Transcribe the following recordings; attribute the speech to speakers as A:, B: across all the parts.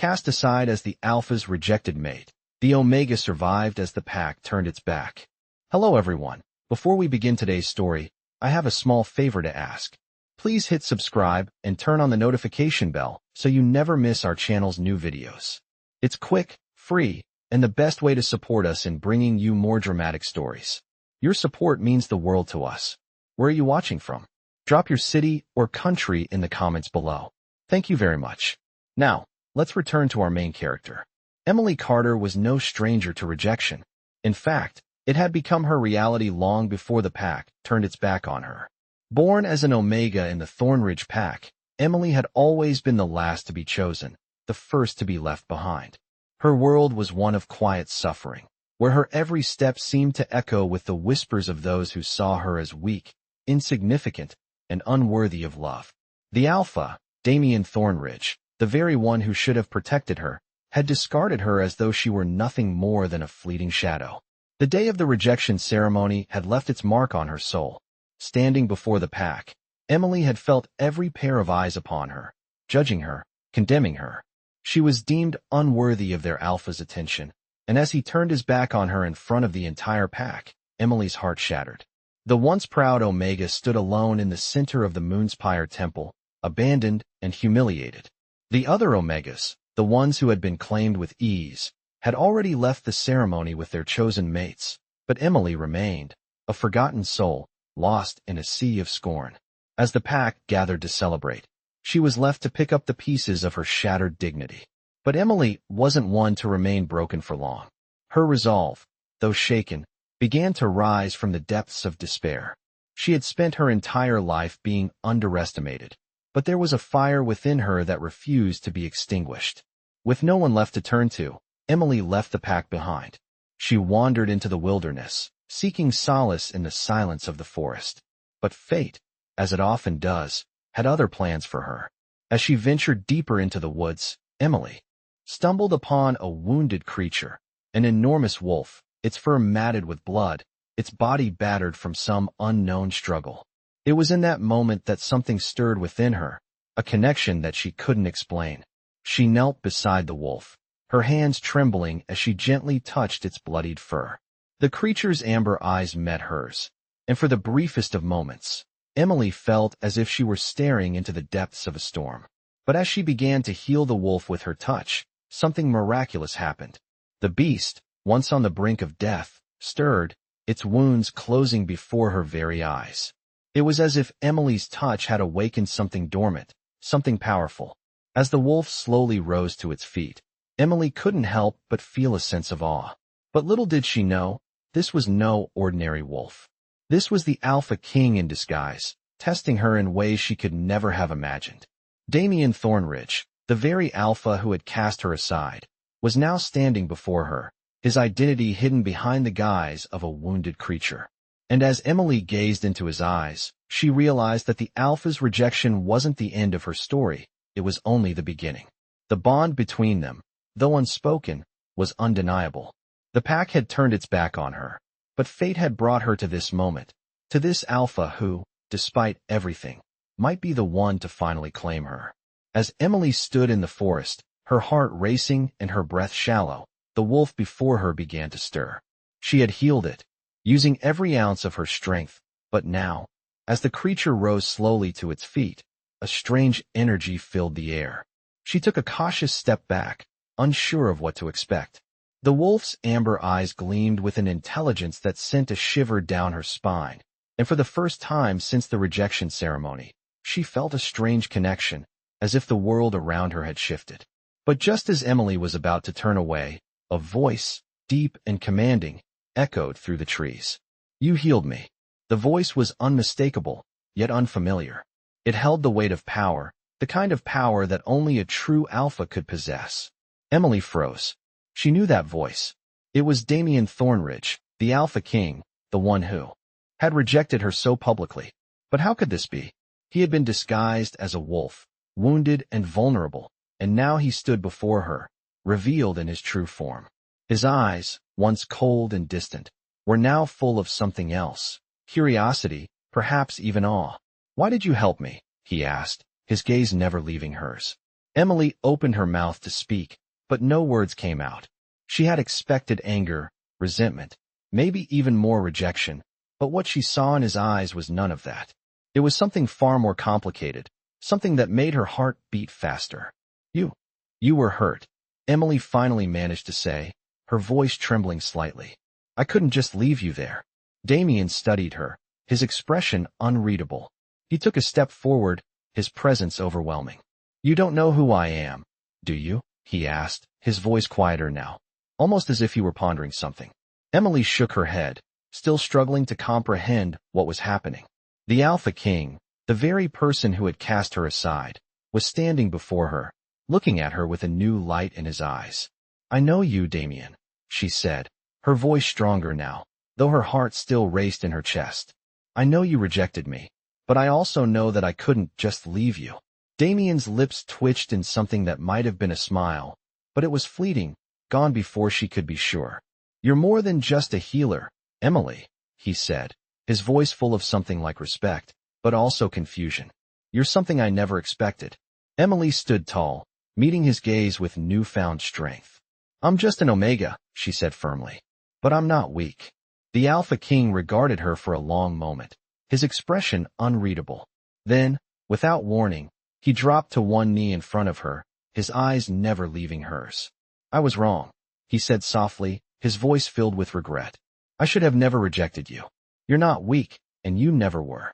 A: Cast aside as the Alpha's rejected mate, the Omega survived as the pack turned its back. Hello everyone. Before we begin today's story, I have a small favor to ask. Please hit subscribe and turn on the notification bell so you never miss our channel's new videos. It's quick, free, and the best way to support us in bringing you more dramatic stories. Your support means the world to us. Where are you watching from? Drop your city or country in the comments below. Thank you very much. Now, let's return to our main character. Emily Carter was no stranger to rejection. In fact, it had become her reality long before the pack turned its back on her. Born as an Omega in the Thornridge pack, Emily had always been the last to be chosen, the first to be left behind. Her world was one of quiet suffering, where her every step seemed to echo with the whispers of those who saw her as weak, insignificant, and unworthy of love. The Alpha, Damien Thornridge, the very one who should have protected her, had discarded her as though she were nothing more than a fleeting shadow. The day of the rejection ceremony had left its mark on her soul. Standing before the pack, Emily had felt every pair of eyes upon her, judging her, condemning her. She was deemed unworthy of their Alpha's attention, and as he turned his back on her in front of the entire pack, Emily's heart shattered. The once proud Omega stood alone in the center of the Moonspire Temple, abandoned and humiliated. The other Omegas, the ones who had been claimed with ease, had already left the ceremony with their chosen mates, but Emily remained, a forgotten soul, lost in a sea of scorn. As the pack gathered to celebrate, she was left to pick up the pieces of her shattered dignity. But Emily wasn't one to remain broken for long. Her resolve, though shaken, began to rise from the depths of despair. She had spent her entire life being underestimated, but there was a fire within her that refused to be extinguished. With no one left to turn to, Emily left the pack behind. She wandered into the wilderness, seeking solace in the silence of the forest. But fate, as it often does, had other plans for her. As she ventured deeper into the woods, Emily stumbled upon a wounded creature, an enormous wolf, its fur matted with blood, its body battered from some unknown struggle. It was in that moment that something stirred within her, a connection that she couldn't explain. She knelt beside the wolf, her hands trembling as she gently touched its bloodied fur. The creature's amber eyes met hers, and for the briefest of moments, Emily felt as if she were staring into the depths of a storm. But as she began to heal the wolf with her touch, something miraculous happened. The beast, once on the brink of death, stirred, its wounds closing before her very eyes. It was as if Emily's touch had awakened something dormant, something powerful. As the wolf slowly rose to its feet, Emily couldn't help but feel a sense of awe. But little did she know, this was no ordinary wolf. This was the Alpha King in disguise, testing her in ways she could never have imagined. Damien Thornridge, the very Alpha who had cast her aside, was now standing before her, his identity hidden behind the guise of a wounded creature. And as Emily gazed into his eyes, she realized that the Alpha's rejection wasn't the end of her story, it was only the beginning. The bond between them, though unspoken, was undeniable. The pack had turned its back on her, but fate had brought her to this moment, to this Alpha who, despite everything, might be the one to finally claim her. As Emily stood in the forest, her heart racing and her breath shallow, the wolf before her began to stir. She had healed it, using every ounce of her strength, but now, as the creature rose slowly to its feet, a strange energy filled the air. She took a cautious step back, unsure of what to expect. The wolf's amber eyes gleamed with an intelligence that sent a shiver down her spine, and for the first time since the rejection ceremony, she felt a strange connection, as if the world around her had shifted. But just as Emily was about to turn away, a voice, deep and commanding, echoed through the trees. "You healed me." The voice was unmistakable, yet unfamiliar. It held the weight of power, the kind of power that only a true Alpha could possess. Emily froze. She knew that voice. It was Damien Thornridge, the Alpha King, the one who had rejected her so publicly. But how could this be? He had been disguised as a wolf, wounded and vulnerable, and now he stood before her, revealed in his true form. His eyes, once cold and distant, were now full of something else, curiosity, perhaps even awe. "Why did you help me?" he asked, his gaze never leaving hers. Emily opened her mouth to speak, but no words came out. She had expected anger, resentment, maybe even more rejection, but what she saw in his eyes was none of that. It was something far more complicated, something that made her heart beat faster. You were hurt, Emily finally managed to say, her voice trembling slightly. I couldn't just leave you there. Damien studied her, his expression unreadable. He took a step forward, his presence overwhelming. You don't know who I am, do you? He asked, his voice quieter now, almost as if he were pondering something. Emily shook her head, still struggling to comprehend what was happening. The Alpha King, the very person who had cast her aside, was standing before her, looking at her with a new light in his eyes. I know you, Damien, she said, her voice stronger now, though her heart still raced in her chest. I know you rejected me, but I also know that I couldn't just leave you. Damien's lips twitched in something that might have been a smile, but it was fleeting, gone before she could be sure. You're more than just a healer, Emily, he said, his voice full of something like respect, but also confusion. You're something I never expected. Emily stood tall, meeting his gaze with newfound strength. I'm just an Omega, she said firmly. But I'm not weak. The Alpha King regarded her for a long moment, his expression unreadable. Then, without warning, he dropped to one knee in front of her, his eyes never leaving hers. I was wrong, he said softly, his voice filled with regret. I should have never rejected you. You're not weak, and you never were.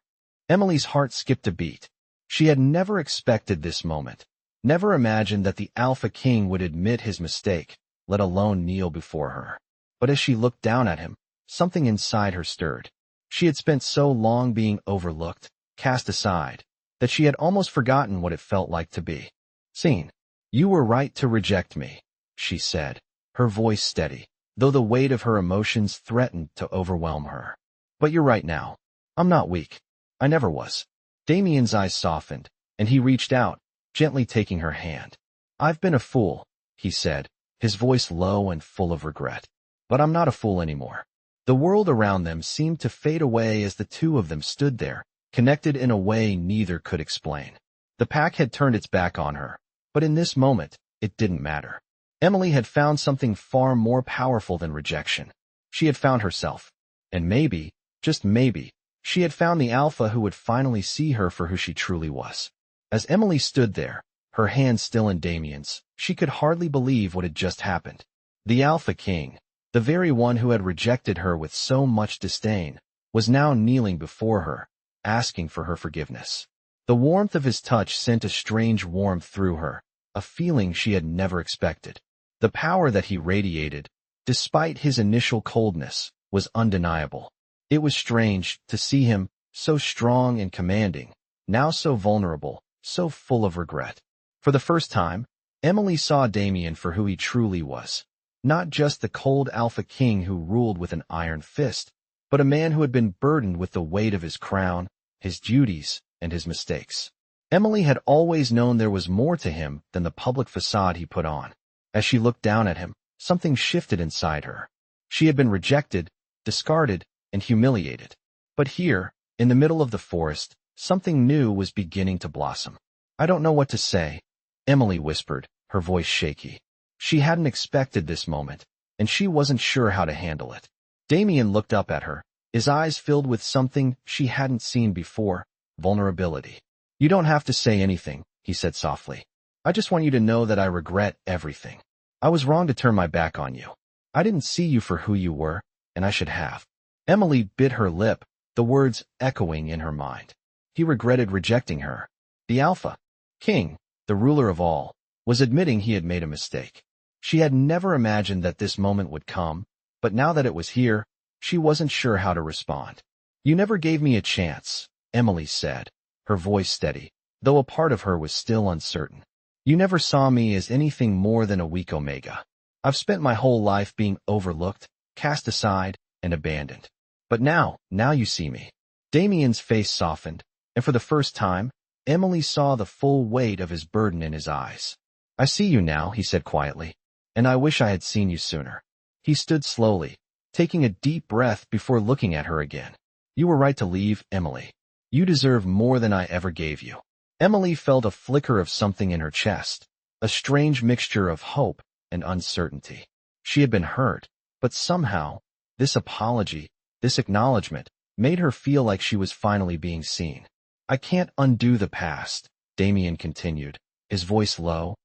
A: Emily's heart skipped a beat. She had never expected this moment, never imagined that the Alpha King would admit his mistake, let alone kneel before her. But as she looked down at him, something inside her stirred. She had spent so long being overlooked, cast aside, that she had almost forgotten what it felt like to be seen. You were right to reject me, she said, her voice steady, though the weight of her emotions threatened to overwhelm her. But you're right now. I'm not weak. I never was. Damien's eyes softened, and he reached out, gently taking her hand. I've been a fool, he said, his voice low and full of regret. But I'm not a fool anymore. The world around them seemed to fade away as the two of them stood there, connected in a way neither could explain. The pack had turned its back on her, but in this moment, it didn't matter. Emily had found something far more powerful than rejection. She had found herself. And maybe, just maybe, she had found the Alpha who would finally see her for who she truly was. As Emily stood there, her hand still in Damien's, she could hardly believe what had just happened. The Alpha King, the very one who had rejected her with so much disdain, was now kneeling before her, asking for her forgiveness. The warmth of his touch sent a strange warmth through her, a feeling she had never expected. The power that he radiated, despite his initial coldness, was undeniable. It was strange to see him, so strong and commanding, now so vulnerable, so full of regret. For the first time, Emily saw Damien for who he truly was. Not just the cold Alpha King who ruled with an iron fist, but a man who had been burdened with the weight of his crown, his duties, and his mistakes. Emily had always known there was more to him than the public facade he put on. As she looked down at him, something shifted inside her. She had been rejected, discarded, and humiliated. But here, in the middle of the forest, something new was beginning to blossom. I don't know what to say, Emily whispered, her voice shaky. She hadn't expected this moment, and she wasn't sure how to handle it. Damien looked up at her, his eyes filled with something she hadn't seen before, vulnerability. You don't have to say anything, he said softly. I just want you to know that I regret everything. I was wrong to turn my back on you. I didn't see you for who you were, and I should have. Emily bit her lip, the words echoing in her mind. He regretted rejecting her. The Alpha King, the ruler of all, was admitting he had made a mistake. She had never imagined that this moment would come, but now that it was here, she wasn't sure how to respond. You never gave me a chance, Emily said, her voice steady, though a part of her was still uncertain. You never saw me as anything more than a weak Omega. I've spent my whole life being overlooked, cast aside, and abandoned. But now you see me. Damien's face softened, and for the first time, Emily saw the full weight of his burden in his eyes. I see you now, he said quietly, and I wish I had seen you sooner. He stood slowly, taking a deep breath before looking at her again. You were right to leave, Emily. You deserve more than I ever gave you. Emily felt a flicker of something in her chest, a strange mixture of hope and uncertainty. She had been hurt, but somehow, this apology, this acknowledgement, made her feel like she was finally being seen. I can't undo the past, Damien continued, his voice low,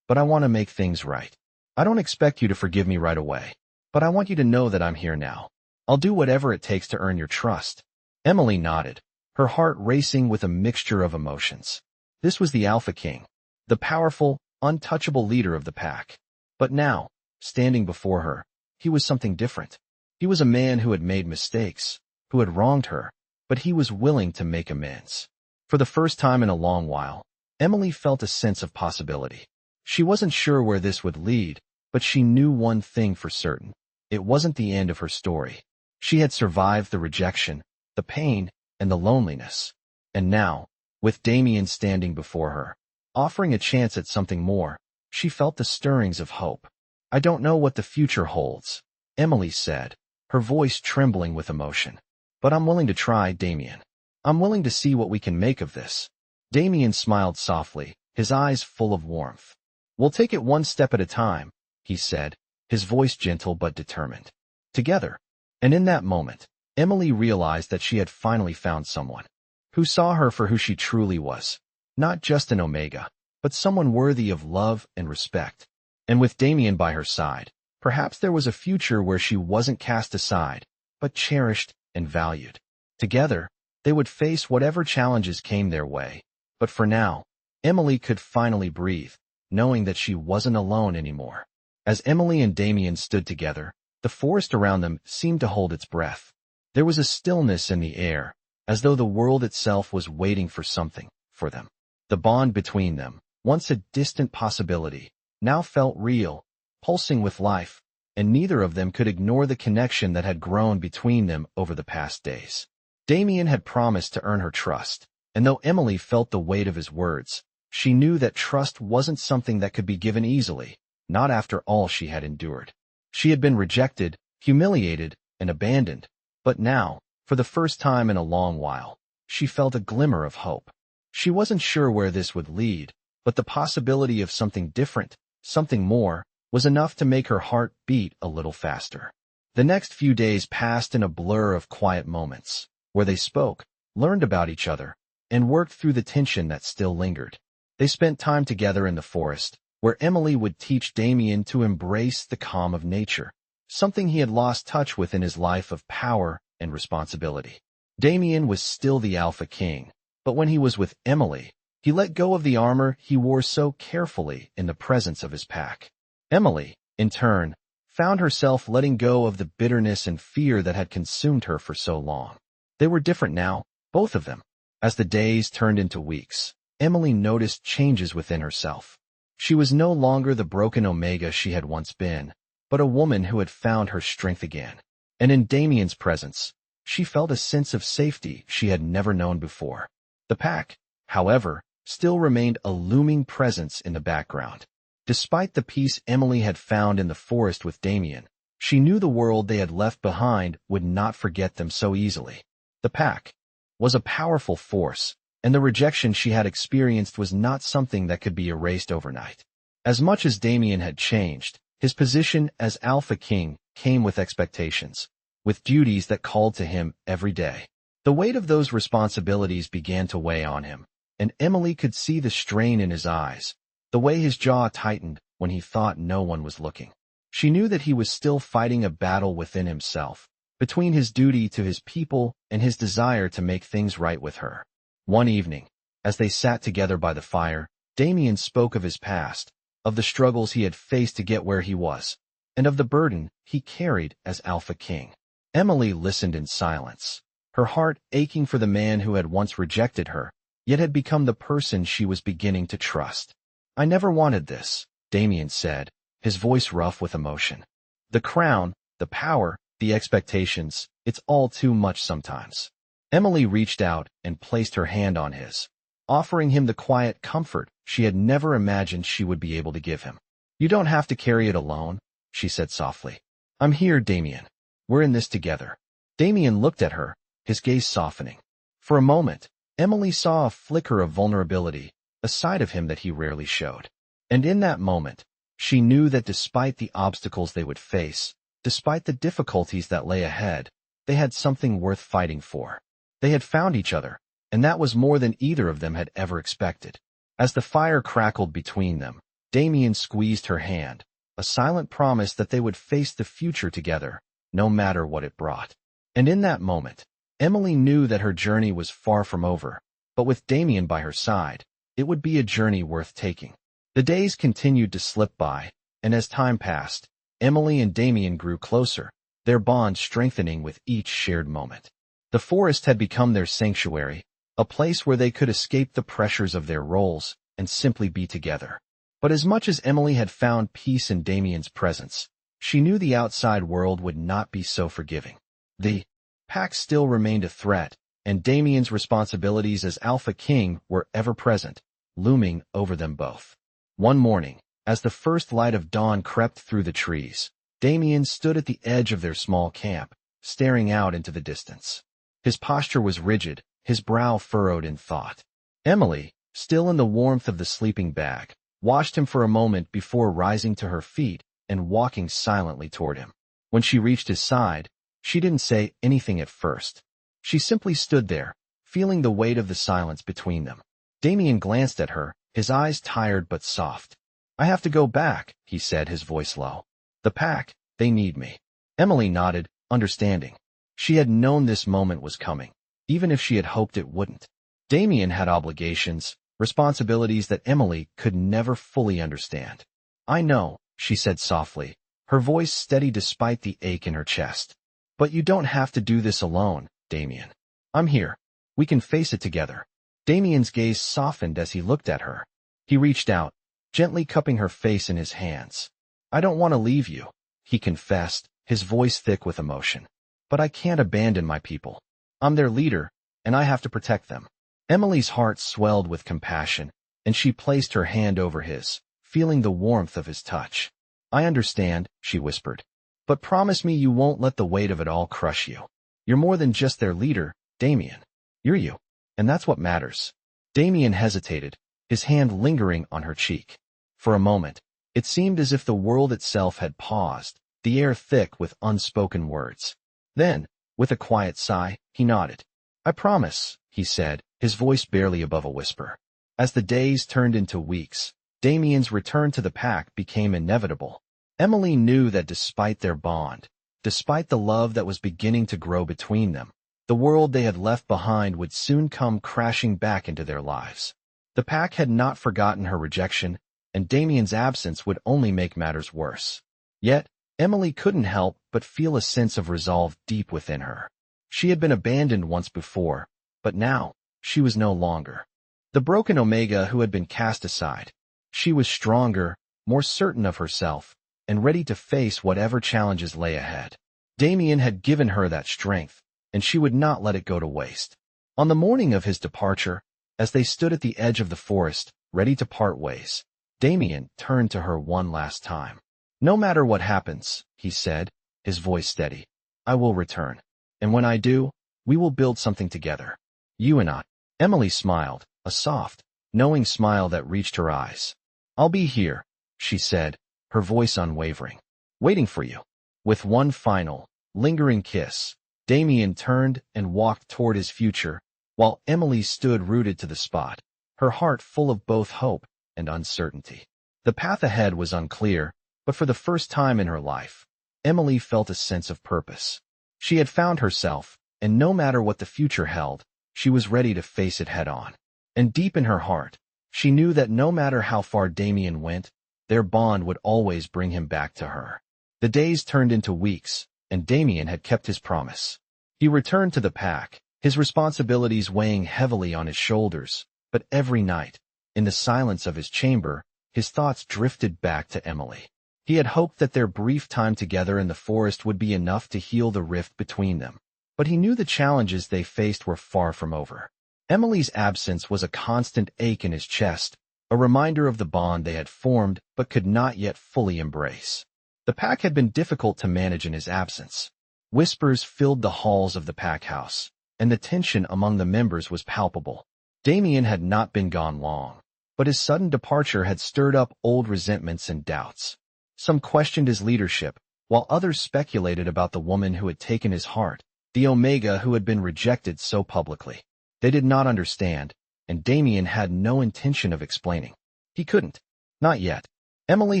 A: but I want to make things right. I don't expect you to forgive me right away, but I want you to know that I'm here now. I'll do whatever it takes to earn your trust. Emily nodded, her heart racing with a mixture of emotions. This was the Alpha King, the powerful, untouchable leader of the pack. But now, standing before her, he was something different. He was a man who had made mistakes, who had wronged her, but he was willing to make amends. For the first time in a long while, Emily felt a sense of possibility. She wasn't sure where this would lead, but she knew one thing for certain. It wasn't the end of her story. She had survived the rejection, the pain, and the loneliness. And now, with Damien standing before her, offering a chance at something more, she felt the stirrings of hope. I don't know what the future holds, Emily said, her voice trembling with emotion. But I'm willing to try, Damien. I'm willing to see what we can make of this. Damien smiled softly, his eyes full of warmth. We'll take it one step at a time, he said, his voice gentle but determined. Together. And in that moment, Emily realized that she had finally found someone who saw her for who she truly was. Not just an Omega, but someone worthy of love and respect. And with Damien by her side, perhaps there was a future where she wasn't cast aside, but cherished and valued. Together, they would face whatever challenges came their way. But for now, Emily could finally breathe, knowing that she wasn't alone anymore. As Emily and Damien stood together, the forest around them seemed to hold its breath. There was a stillness in the air, as though the world itself was waiting for something, for them. The bond between them, once a distant possibility, now felt real, pulsing with life, and neither of them could ignore the connection that had grown between them over the past days. Damien had promised to earn her trust, and though Emily felt the weight of his words, she knew that trust wasn't something that could be given easily, not after all she had endured. She had been rejected, humiliated, and abandoned, but now, for the first time in a long while, she felt a glimmer of hope. She wasn't sure where this would lead, but the possibility of something different, something more, was enough to make her heart beat a little faster. The next few days passed in a blur of quiet moments, where they spoke, learned about each other, and worked through the tension that still lingered. They spent time together in the forest, where Emily would teach Damien to embrace the calm of nature, something he had lost touch with in his life of power and responsibility. Damien was still the Alpha King, but when he was with Emily, he let go of the armor he wore so carefully in the presence of his pack. Emily, in turn, found herself letting go of the bitterness and fear that had consumed her for so long. They were different now, both of them. As the days turned into weeks, Emily noticed changes within herself. She was no longer the broken Omega she had once been, but a woman who had found her strength again. And in Damien's presence, she felt a sense of safety she had never known before. The pack, however, still remained a looming presence in the background. Despite the peace Emily had found in the forest with Damien, she knew the world they had left behind would not forget them so easily. The pack was a powerful force, and the rejection she had experienced was not something that could be erased overnight. As much as Damien had changed, his position as Alpha King came with expectations, with duties that called to him every day. The weight of those responsibilities began to weigh on him, and Emily could see the strain in his eyes, the way his jaw tightened when he thought no one was looking. She knew that he was still fighting a battle within himself, between his duty to his people and his desire to make things right with her. One evening, as they sat together by the fire, Damien spoke of his past, of the struggles he had faced to get where he was, and of the burden he carried as Alpha King. Emily listened in silence, her heart aching for the man who had once rejected her, yet had become the person she was beginning to trust. I never wanted this, Damien said, his voice rough with emotion. The crown, the power, the expectations, it's all too much sometimes. Emily reached out and placed her hand on his, offering him the quiet comfort she had never imagined she would be able to give him. You don't have to carry it alone, she said softly. I'm here, Damien. We're in this together. Damien looked at her, his gaze softening. For a moment, Emily saw a flicker of vulnerability, a side of him that he rarely showed. And in that moment, she knew that despite the obstacles they would face, despite the difficulties that lay ahead, they had something worth fighting for. They had found each other, and that was more than either of them had ever expected. As the fire crackled between them, Damien squeezed her hand, a silent promise that they would face the future together, no matter what it brought. And in that moment, Emily knew that her journey was far from over, but with Damien by her side, it would be a journey worth taking. The days continued to slip by, and as time passed, Emily and Damien grew closer, their bond strengthening with each shared moment. The forest had become their sanctuary, a place where they could escape the pressures of their roles and simply be together. But as much as Emily had found peace in Damien's presence, she knew the outside world would not be so forgiving. The pack still remained a threat, and Damien's responsibilities as Alpha King were ever present, looming over them both. One morning, as the first light of dawn crept through the trees, Damien stood at the edge of their small camp, staring out into the distance. His posture was rigid, his brow furrowed in thought. Emily, still in the warmth of the sleeping bag, watched him for a moment before rising to her feet and walking silently toward him. When she reached his side, she didn't say anything at first. She simply stood there, feeling the weight of the silence between them. Damien glanced at her, his eyes tired but soft. "I have to go back," he said, his voice low. "The pack, they need me." Emily nodded, understanding. She had known this moment was coming, even if she had hoped it wouldn't. Damien had obligations, responsibilities that Emily could never fully understand. "I know," she said softly, her voice steady despite the ache in her chest. "But you don't have to do this alone, Damien. I'm here. We can face it together." Damien's gaze softened as he looked at her. He reached out, gently cupping her face in his hands. "I don't want to leave you," he confessed, his voice thick with emotion. "But I can't abandon my people. I'm their leader, and I have to protect them." Emily's heart swelled with compassion, and she placed her hand over his, feeling the warmth of his touch. "I understand," she whispered. "But promise me you won't let the weight of it all crush you. You're more than just their leader, Damien. You're you, and that's what matters." Damien hesitated, his hand lingering on her cheek. For a moment, it seemed as if the world itself had paused, the air thick with unspoken words. Then, with a quiet sigh, he nodded. "I promise," he said, his voice barely above a whisper. As the days turned into weeks, Damien's return to the pack became inevitable. Emily knew that despite their bond, despite the love that was beginning to grow between them, the world they had left behind would soon come crashing back into their lives. The pack had not forgotten her rejection, and Damien's absence would only make matters worse. Yet, Emily couldn't help but feel a sense of resolve deep within her. She had been abandoned once before, but now, she was no longer the broken Omega who had been cast aside. She was stronger, more certain of herself, and ready to face whatever challenges lay ahead. Damien had given her that strength, and she would not let it go to waste. On the morning of his departure, as they stood at the edge of the forest, ready to part ways, Damien turned to her one last time. "No matter what happens," he said, his voice steady, "I will return. And when I do, we will build something together. You and I." Emily smiled, a soft, knowing smile that reached her eyes. "I'll be here," she said, her voice unwavering, "waiting for you." With one final, lingering kiss, Damien turned and walked toward his future, while Emily stood rooted to the spot, her heart full of both hope and uncertainty. The path ahead was unclear, but for the first time in her life, Emily felt a sense of purpose. She had found herself, and no matter what the future held, she was ready to face it head-on. And deep in her heart, she knew that no matter how far Damien went, their bond would always bring him back to her. The days turned into weeks, and Damien had kept his promise. He returned to the pack, his responsibilities weighing heavily on his shoulders, but every night, in the silence of his chamber, his thoughts drifted back to Emily. He had hoped that their brief time together in the forest would be enough to heal the rift between them, but he knew the challenges they faced were far from over. Emily's absence was a constant ache in his chest, a reminder of the bond they had formed but could not yet fully embrace. The pack had been difficult to manage in his absence. Whispers filled the halls of the pack house, and the tension among the members was palpable. Damien had not been gone long. but his sudden departure had stirred up old resentments and doubts. Some questioned his leadership, while others speculated about the woman who had taken his heart, the Omega who had been rejected so publicly. They did not understand, and Damien had no intention of explaining. He couldn't. Not yet. Emily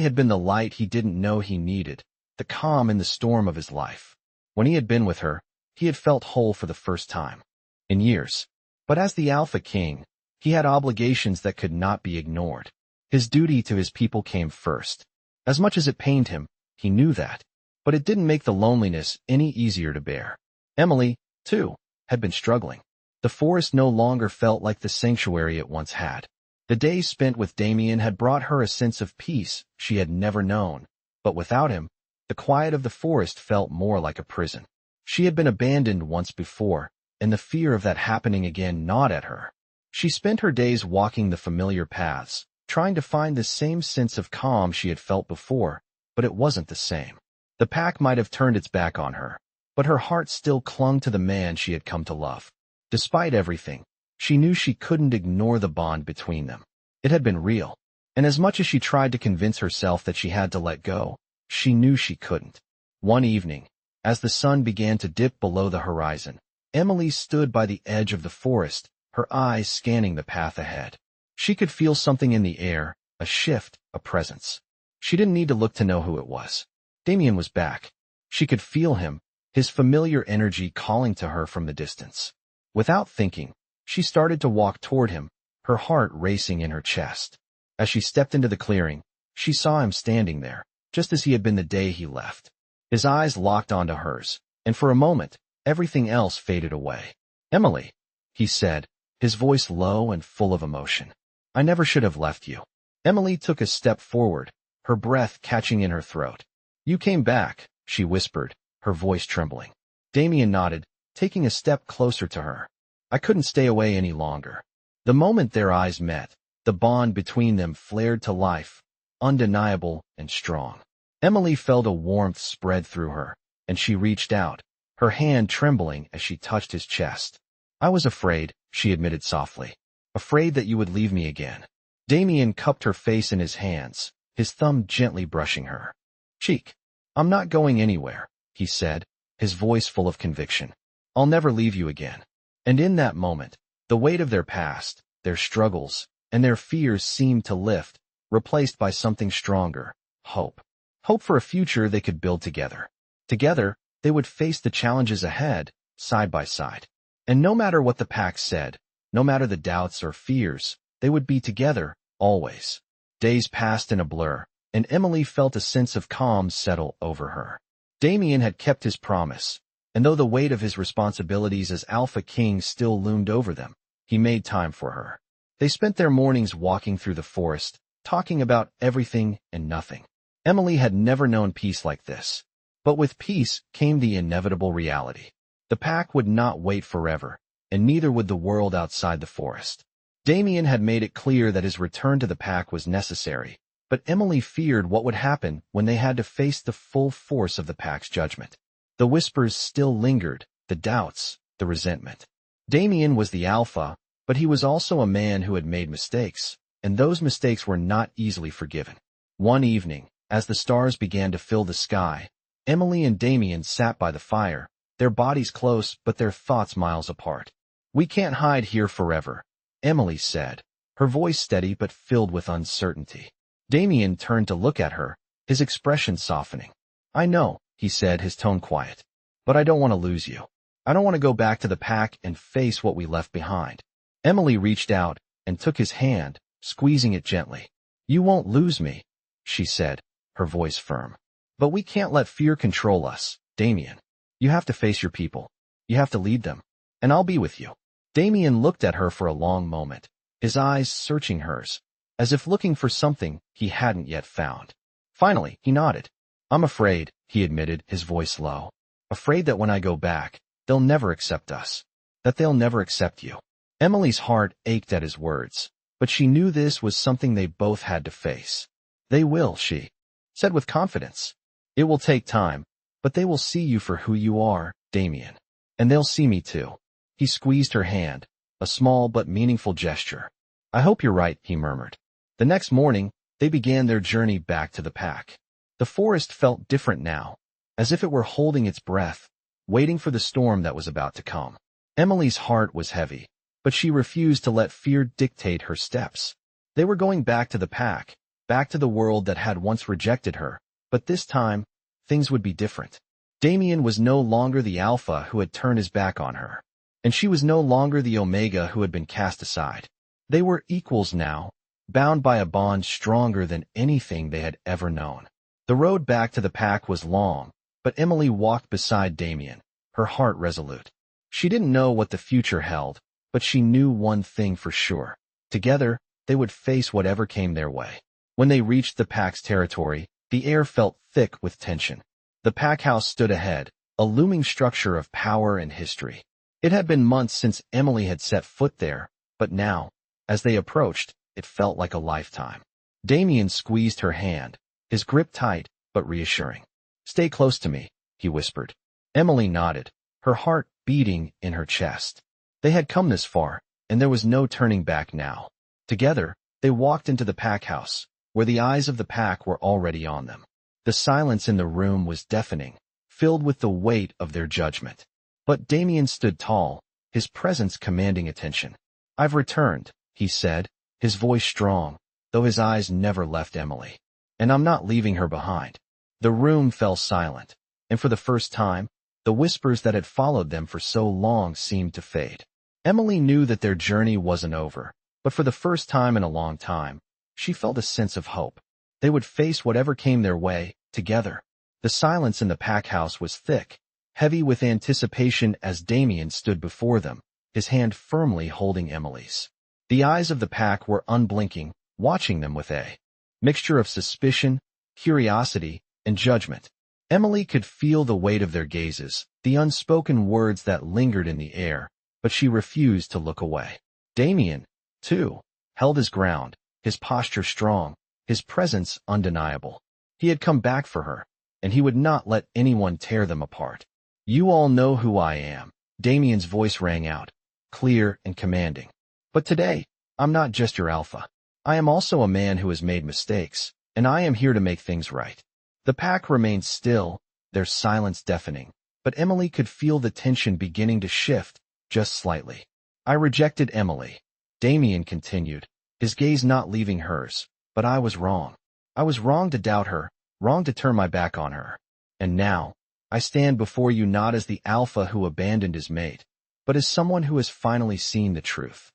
A: had been the light he didn't know he needed, the calm in the storm of his life. When he had been with her, he had felt whole for the first time in years. But as the Alpha King, he had obligations that could not be ignored. His duty to his people came first. As much as it pained him, he knew that. But it didn't make the loneliness any easier to bear. Emily, too, had been struggling. The forest no longer felt like the sanctuary it once had. The days spent with Damien had brought her a sense of peace she had never known, but without him, the quiet of the forest felt more like a prison. She had been abandoned once before, and the fear of that happening again gnawed at her. She spent her days walking the familiar paths, trying to find the same sense of calm she had felt before, but it wasn't the same. The pack might have turned its back on her, but her heart still clung to the man she had come to love. Despite everything, she knew she couldn't ignore the bond between them. It had been real, and as much as she tried to convince herself that she had to let go, she knew she couldn't. One evening, as the sun began to dip below the horizon, Emily stood by the edge of the forest, her eyes scanning the path ahead. She could feel something in the air, a shift, a presence. She didn't need to look to know who it was. Damien was back. She could feel him, his familiar energy calling to her from the distance. Without thinking, she started to walk toward him, her heart racing in her chest. As she stepped into the clearing, she saw him standing there, just as he had been the day he left. His eyes locked onto hers, and for a moment, everything else faded away. "Emily," he said, his voice low and full of emotion. "I never should have left you." Emily took a step forward, her breath catching in her throat. "You came back," she whispered, her voice trembling. Damien nodded, taking a step closer to her. "I couldn't stay away any longer." The moment their eyes met, the bond between them flared to life, undeniable and strong. Emily felt a warmth spread through her, and she reached out, her hand trembling as she touched his chest. "I was afraid," she admitted softly. "Afraid that you would leave me again." Damien cupped her face in his hands, his thumb gently brushing her cheek. "I'm not going anywhere," he said, his voice full of conviction. "I'll never leave you again." And in that moment, the weight of their past, their struggles, and their fears seemed to lift, replaced by something stronger, hope. Hope for a future they could build together. Together, they would face the challenges ahead, side by side. And no matter what the pack said, no matter the doubts or fears, they would be together, always. Days passed in a blur, and Emily felt a sense of calm settle over her. Damien had kept his promise, and though the weight of his responsibilities as Alpha King still loomed over them, he made time for her. They spent their mornings walking through the forest, talking about everything and nothing. Emily had never known peace like this. But with peace came the inevitable reality. The pack would not wait forever, and neither would the world outside the forest. Damien had made it clear that his return to the pack was necessary, but Emily feared what would happen when they had to face the full force of the pack's judgment. The whispers still lingered, the doubts, the resentment. Damien was the alpha, but he was also a man who had made mistakes, and those mistakes were not easily forgiven. One evening, as the stars began to fill the sky, Emily and Damien sat by the fire, their bodies close but their thoughts miles apart. "We can't hide here forever," Emily said, her voice steady but filled with uncertainty. Damien turned to look at her, his expression softening. "I know," he said, his tone quiet, "but I don't want to lose you. I don't want to go back to the pack and face what we left behind." Emily reached out and took his hand, squeezing it gently. "You won't lose me," she said, her voice firm. "But we can't let fear control us, Damien. You have to face your people. You have to lead them. And I'll be with you." Damien looked at her for a long moment, his eyes searching hers, as if looking for something he hadn't yet found. Finally, he nodded. "I'm afraid," he admitted, his voice low. "Afraid that when I go back, they'll never accept us. That they'll never accept you." Emily's heart ached at his words, but she knew this was something they both had to face. "They will," she said with confidence. "It will take time, but they will see you for who you are, Damien. And they'll see me too." He squeezed her hand, a small but meaningful gesture. "I hope you're right," he murmured. The next morning, they began their journey back to the pack. The forest felt different now, as if it were holding its breath, waiting for the storm that was about to come. Emily's heart was heavy, but she refused to let fear dictate her steps. They were going back to the pack, back to the world that had once rejected her, but this time, things would be different. Damien was no longer the alpha who had turned his back on her, and she was no longer the omega who had been cast aside. They were equals now, bound by a bond stronger than anything they had ever known. The road back to the pack was long, but Emily walked beside Damien, her heart resolute. She didn't know what the future held, but she knew one thing for sure. Together, they would face whatever came their way. When they reached the pack's territory, the air felt thick with tension. The pack house stood ahead, a looming structure of power and history. It had been months since Emily had set foot there, but now, as they approached, it felt like a lifetime. Damien squeezed her hand, his grip tight but reassuring. "Stay close to me," he whispered. Emily nodded, her heart beating in her chest. They had come this far, and there was no turning back now. Together, they walked into the pack house, where the eyes of the pack were already on them. The silence in the room was deafening, filled with the weight of their judgment. But Damien stood tall, his presence commanding attention. "I've returned," he said, his voice strong, though his eyes never left Emily. "And I'm not leaving her behind." The room fell silent, and for the first time, the whispers that had followed them for so long seemed to fade. Emily knew that their journey wasn't over, but for the first time in a long time, she felt a sense of hope. They would face whatever came their way, together. The silence in the pack house was thick, heavy with anticipation as Damien stood before them, his hand firmly holding Emily's. The eyes of the pack were unblinking, watching them with a mixture of suspicion, curiosity, and judgment. Emily could feel the weight of their gazes, the unspoken words that lingered in the air, but she refused to look away. Damien, too, held his ground, his posture strong, his presence undeniable. He had come back for her, and he would not let anyone tear them apart. "You all know who I am," Damien's voice rang out, clear and commanding. "But today, I'm not just your alpha. I am also a man who has made mistakes, and I am here to make things right." The pack remained still, their silence deafening, but Emily could feel the tension beginning to shift, just slightly. "I rejected Emily," Damien continued, his gaze not leaving hers, "but I was wrong. I was wrong to doubt her, wrong to turn my back on her. And now, I stand before you not as the alpha who abandoned his mate, but as someone who has finally seen the truth."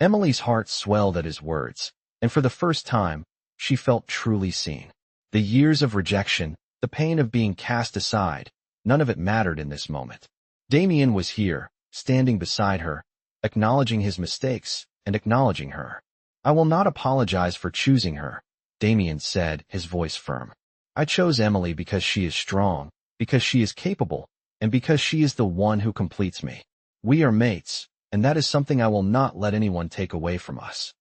A: Emily's heart swelled at his words, and for the first time, she felt truly seen. The years of rejection, the pain of being cast aside, none of it mattered in this moment. Damien was here, standing beside her, acknowledging his mistakes and acknowledging her. "I will not apologize for choosing her," Damien said, his voice firm. "I chose Emily because she is strong, because she is capable, and because she is the one who completes me. We are mates, and that is something I will not let anyone take away from us."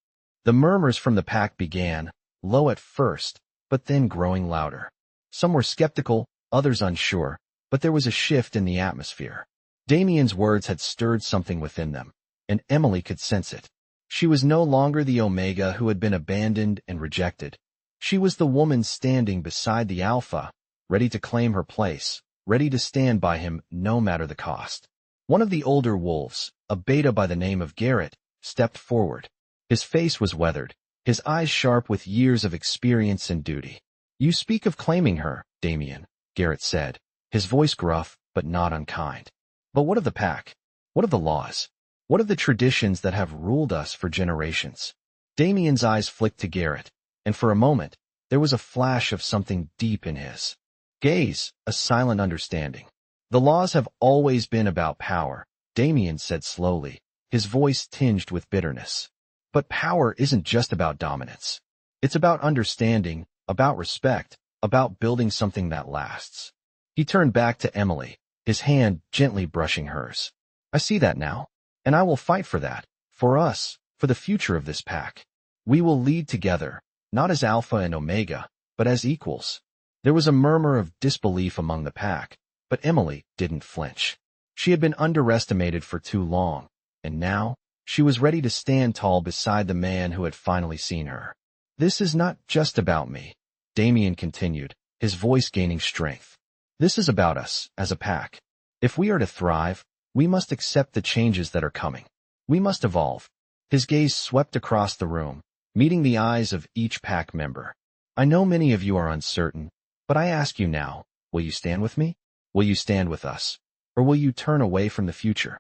A: The murmurs from the pack began, low at first, but then growing louder. Some were skeptical, others unsure, but there was a shift in the atmosphere. Damien's words had stirred something within them, and Emily could sense it. She was no longer the omega who had been abandoned and rejected. She was the woman standing beside the alpha, ready to claim her place, ready to stand by him no matter the cost. One of the older wolves, a beta by the name of Garrett, stepped forward. His face was weathered, his eyes sharp with years of experience and duty. "You speak of claiming her, Damien," Garrett said, his voice gruff but not unkind. "But what of the pack? What of the laws? What of the traditions that have ruled us for generations?" Damien's eyes flicked to Garrett, and for a moment, there was a flash of something deep in his gaze, a silent understanding. "The laws have always been about power," Damien said slowly, his voice tinged with bitterness. "But power isn't just about dominance. It's about understanding, about respect, about building something that lasts." He turned back to Emily, his hand gently brushing hers. "I see that now, and I will fight for that, for us, for the future of this pack. We will lead together, not as alpha and omega, but as equals." There was a murmur of disbelief among the pack, but Emily didn't flinch. She had been underestimated for too long, and now, she was ready to stand tall beside the man who had finally seen her. This is not just about me, Damien continued, his voice gaining strength. This is about us, as a pack. If we are to thrive, we must accept the changes that are coming. We must evolve. His gaze swept across the room, meeting the eyes of each pack member. I know many of you are uncertain, but I ask you now, will you stand with me? Will you stand with us? Or will you turn away from the future?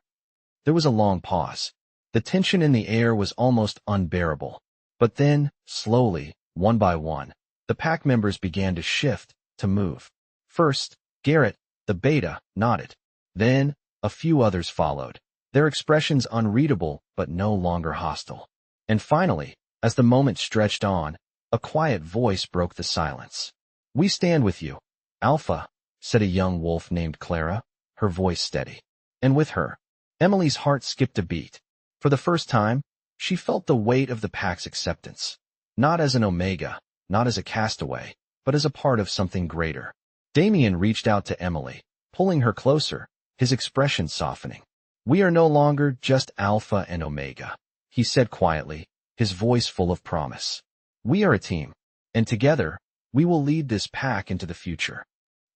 A: There was a long pause. The tension in the air was almost unbearable. But then, slowly, one by one, the pack members began to shift, to move. First, Garrett, the beta, nodded. Then, a few others followed, their expressions unreadable but no longer hostile. And finally, as the moment stretched on, a quiet voice broke the silence. We stand with you, Alpha, said a young wolf named Clara, her voice steady. And with her, Emily's heart skipped a beat. For the first time, she felt the weight of the pack's acceptance. Not as an omega, not as a castaway, but as a part of something greater. Damien reached out to Emily, pulling her closer, his expression softening. We are no longer just Alpha and Omega, he said quietly, his voice full of promise. We are a team, and together, we will lead this pack into the future.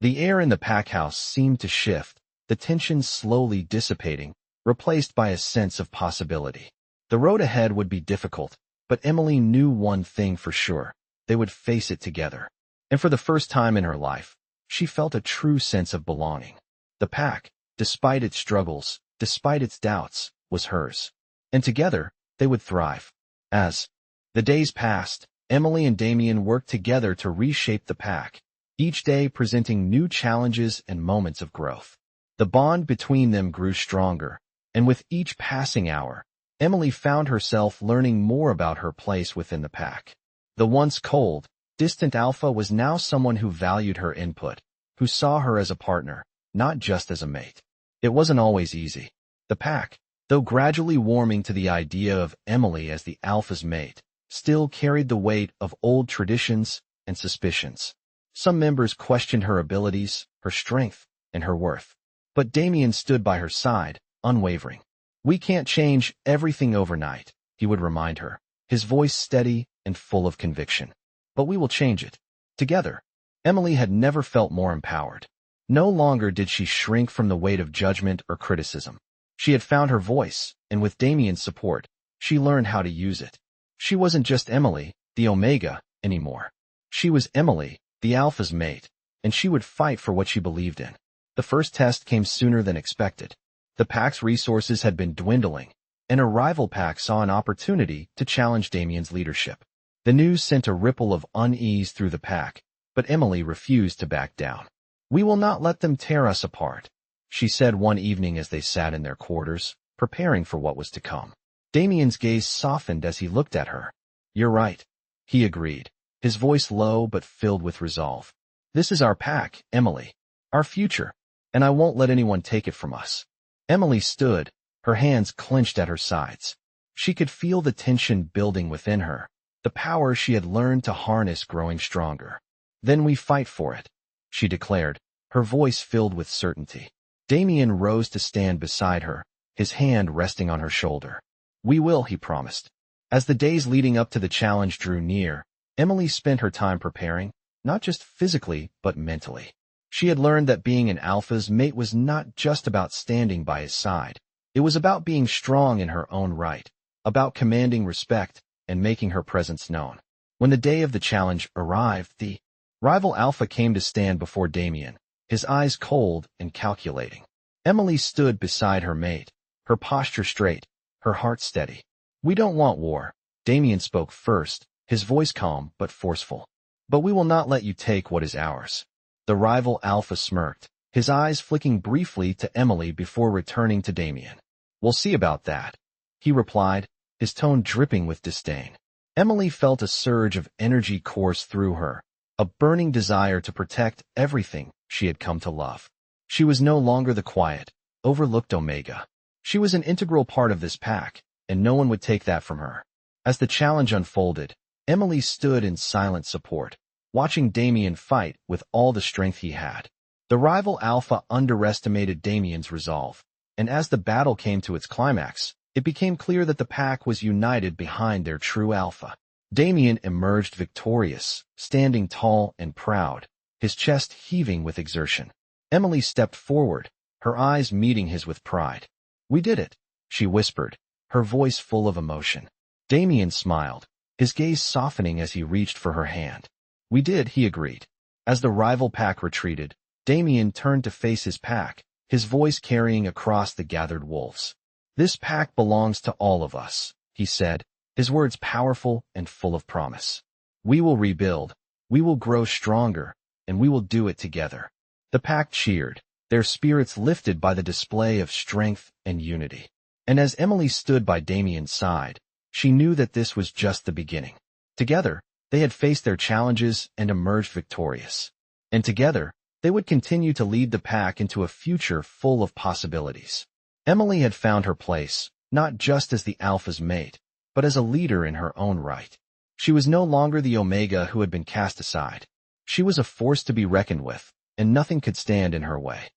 A: The air in the pack house seemed to shift, the tension slowly dissipating, replaced by a sense of possibility. The road ahead would be difficult, but Emily knew one thing for sure. They would face it together. And for the first time in her life, she felt a true sense of belonging. The pack, despite its struggles, despite its doubts, was hers. And together, they would thrive. As the days passed, Emily and Damien worked together to reshape the pack, each day presenting new challenges and moments of growth. The bond between them grew stronger, and with each passing hour, Emily found herself learning more about her place within the pack. The once cold, distant Alpha was now someone who valued her input, who saw her as a partner, not just as a mate. It wasn't always easy. The pack, though gradually warming to the idea of Emily as the Alpha's mate, still carried the weight of old traditions and suspicions. Some members questioned her abilities, her strength, and her worth. But Damien stood by her side, unwavering. We can't change everything overnight, he would remind her, his voice steady and full of conviction. But we will change it. Together. Emily had never felt more empowered. No longer did she shrink from the weight of judgment or criticism. She had found her voice, and with Damien's support, she learned how to use it. She wasn't just Emily, the Omega, anymore. She was Emily, the Alpha's mate, and she would fight for what she believed in. The first test came sooner than expected. The pack's resources had been dwindling, and a rival pack saw an opportunity to challenge Damien's leadership. The news sent a ripple of unease through the pack, but Emily refused to back down. We will not let them tear us apart, she said one evening as they sat in their quarters, preparing for what was to come. Damien's gaze softened as he looked at her. You're right, he agreed, his voice low but filled with resolve. This is our pack, Emily, our future, and I won't let anyone take it from us. Emily stood, her hands clenched at her sides. She could feel the tension building within her, the power she had learned to harness growing stronger. Then we fight for it, she declared, her voice filled with certainty. Damien rose to stand beside her, his hand resting on her shoulder. We will, he promised. As the days leading up to the challenge drew near, Emily spent her time preparing, not just physically, but mentally. She had learned that being an Alpha's mate was not just about standing by his side. It was about being strong in her own right, about commanding respect and making her presence known. When the day of the challenge arrived, the rival Alpha came to stand before Damien, his eyes cold and calculating. Emily stood beside her mate, her posture straight, her heart steady. We don't want war, Damien spoke first, his voice calm but forceful. But we will not let you take what is ours. The rival Alpha smirked, his eyes flicking briefly to Emily before returning to Damien. We'll see about that, he replied, his tone dripping with disdain. Emily felt a surge of energy course through her, a burning desire to protect everything she had come to love. She was no longer the quiet, overlooked Omega. She was an integral part of this pack, and no one would take that from her. As the challenge unfolded, Emily stood in silent support, watching Damien fight with all the strength he had. The rival Alpha underestimated Damien's resolve, and as the battle came to its climax, it became clear that the pack was united behind their true Alpha. Damien emerged victorious, standing tall and proud, his chest heaving with exertion. Emily stepped forward, her eyes meeting his with pride. "We did it," she whispered, her voice full of emotion. Damien smiled, his gaze softening as he reached for her hand. "We did," he agreed. As the rival pack retreated, Damien turned to face his pack, his voice carrying across the gathered wolves. "This pack belongs to all of us," he said, his words powerful and full of promise. "We will rebuild, we will grow stronger, and we will do it together." The pack cheered, their spirits lifted by the display of strength and unity. And as Emily stood by Damien's side, she knew that this was just the beginning. Together, they had faced their challenges and emerged victorious. And together, they would continue to lead the pack into a future full of possibilities. Emily had found her place, not just as the alpha's mate, but as a leader in her own right. She was no longer the Omega who had been cast aside. She was a force to be reckoned with, and nothing could stand in her way.